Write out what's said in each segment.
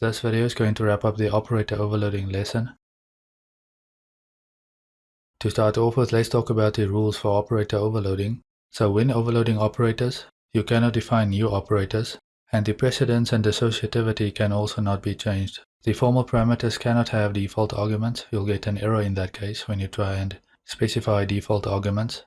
This video is going to wrap up the operator overloading lesson. To start off with, let's talk about the rules for operator overloading. So when overloading operators, you cannot define new operators, and the precedence and associativity can also not be changed. The formal parameters cannot have default arguments. You'll get an error in that case when you try and specify default arguments.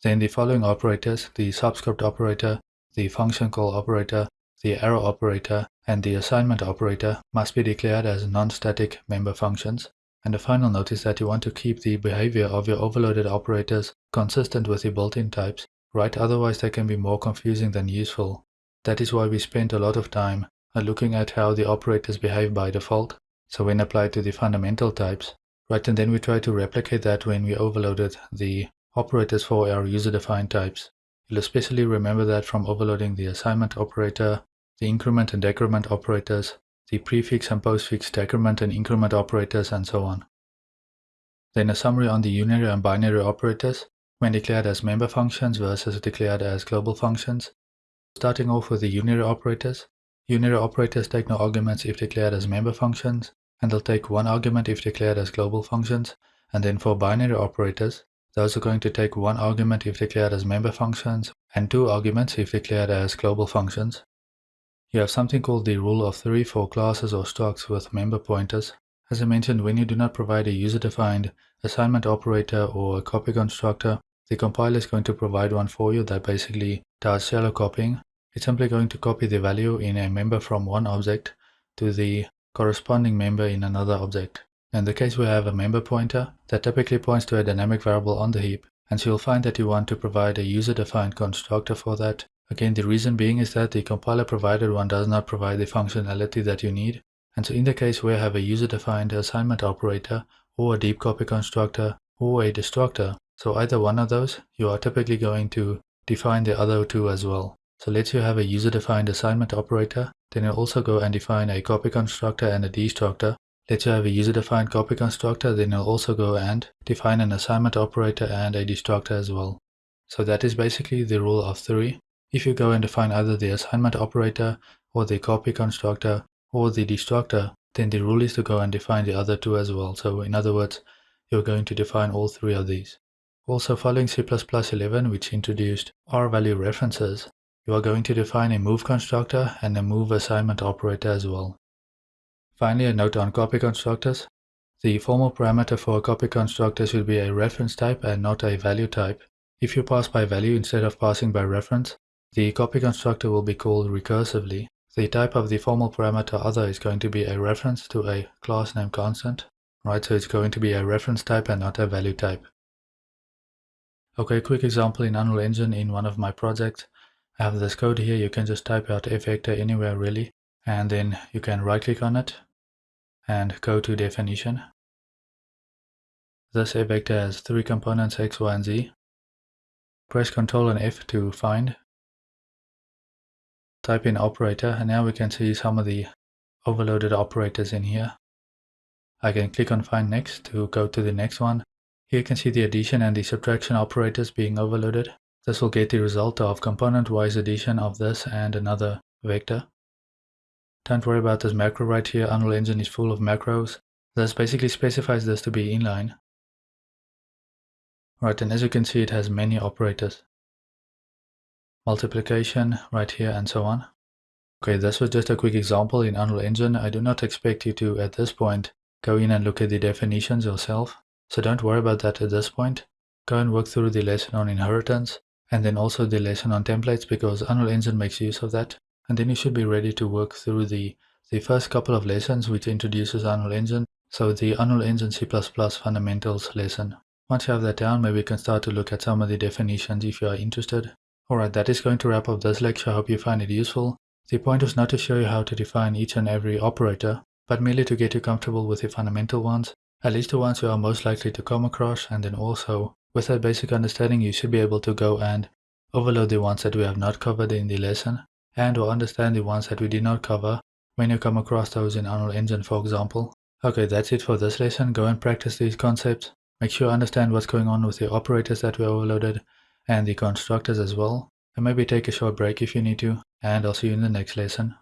Then the following operators, the subscript operator, the function call operator, the arrow operator, and the assignment operator must be declared as non-static member functions. And the final note is that you want to keep the behavior of your overloaded operators consistent with the built-in types, right? Otherwise they can be more confusing than useful. That is why we spent a lot of time looking at how the operators behave by default, so when applied to the fundamental types, right? And then we try to replicate that when we overloaded the operators for our user-defined types. You'll especially remember that from overloading the assignment operator, the increment and decrement operators, the prefix and postfix decrement and increment operators, and so on. Then a summary on the unary and binary operators when declared as member functions versus declared as global functions. Starting off with the unary operators. Unary operators take no arguments if declared as member functions, and they'll take one argument if declared as global functions. And then for binary operators, those are going to take one argument if declared as member functions, and two arguments if declared as global functions. You have something called the rule of 3 for classes or structs with member pointers. As I mentioned, when you do not provide a user-defined assignment operator or a copy constructor, the compiler is going to provide one for you that basically does shallow copying. It's simply going to copy the value in a member from one object to the corresponding member in another object. In the case we have a member pointer, that typically points to a dynamic variable on the heap, and so you'll find that you want to provide a user-defined constructor for that. Again, the reason being is that the compiler provided one does not provide the functionality that you need. And so in the case where you have a user-defined assignment operator or a deep copy constructor or a destructor, so either one of those, you are typically going to define the other two as well. So let's say you have a user-defined assignment operator, then you'll also go and define a copy constructor and a destructor. Let's say you have a user-defined copy constructor, then you'll also go and define an assignment operator and a destructor as well. So that is basically the rule of 3. If you go and define either the assignment operator or the copy constructor or the destructor, then the rule is to go and define the other two as well. So in other words, you're going to define all three of these. Also, following C++11, which introduced R-value references, you are going to define a move constructor and a move assignment operator as well. Finally, a note on copy constructors. The formal parameter for a copy constructor should be a reference type and not a value type. If you pass by value instead of passing by reference, the copy constructor will be called recursively. The type of the formal parameter other is going to be a reference to a class name constant, right? So it's going to be a reference type and not a value type. Okay, quick example in Unreal Engine in one of my projects. I have this code here. You can just type out f vector anywhere really, and then you can right click on it and go to definition. This f vector has 3 components x, y, and z. Press Ctrl and F to find. Type in operator, and now we can see some of the overloaded operators in here. I can click on find next to go to the next one. Here you can see the addition and the subtraction operators being overloaded. This will get the result of component-wise addition of this and another vector. Don't worry about this macro right here. Unreal Engine is full of macros. This basically specifies this to be inline. Right, and as you can see, it has many operators. Multiplication right here and so on. Okay, this was just a quick example in Unreal Engine. I do not expect you to, at this point, go in and look at the definitions yourself. So don't worry about that at this point. Go and work through the lesson on inheritance and then also the lesson on templates, because Unreal Engine makes use of that. And then you should be ready to work through the first couple of lessons which introduces Unreal Engine. So the Unreal Engine C++ fundamentals lesson. Once you have that down, maybe you can start to look at some of the definitions if you are interested. Alright, that is going to wrap up this lecture. I hope you find it useful. The point was not to show you how to define each and every operator, but merely to get you comfortable with the fundamental ones, at least the ones you are most likely to come across, and then also, with that basic understanding, you should be able to go and overload the ones that we have not covered in the lesson, and or understand the ones that we did not cover when you come across those in Unreal Engine, for example. Okay, that's it for this lesson. Go and practice these concepts. Make sure you understand what's going on with the operators that we overloaded, and the constructors as well. And maybe take a short break if you need to, and I'll see you in the next lesson.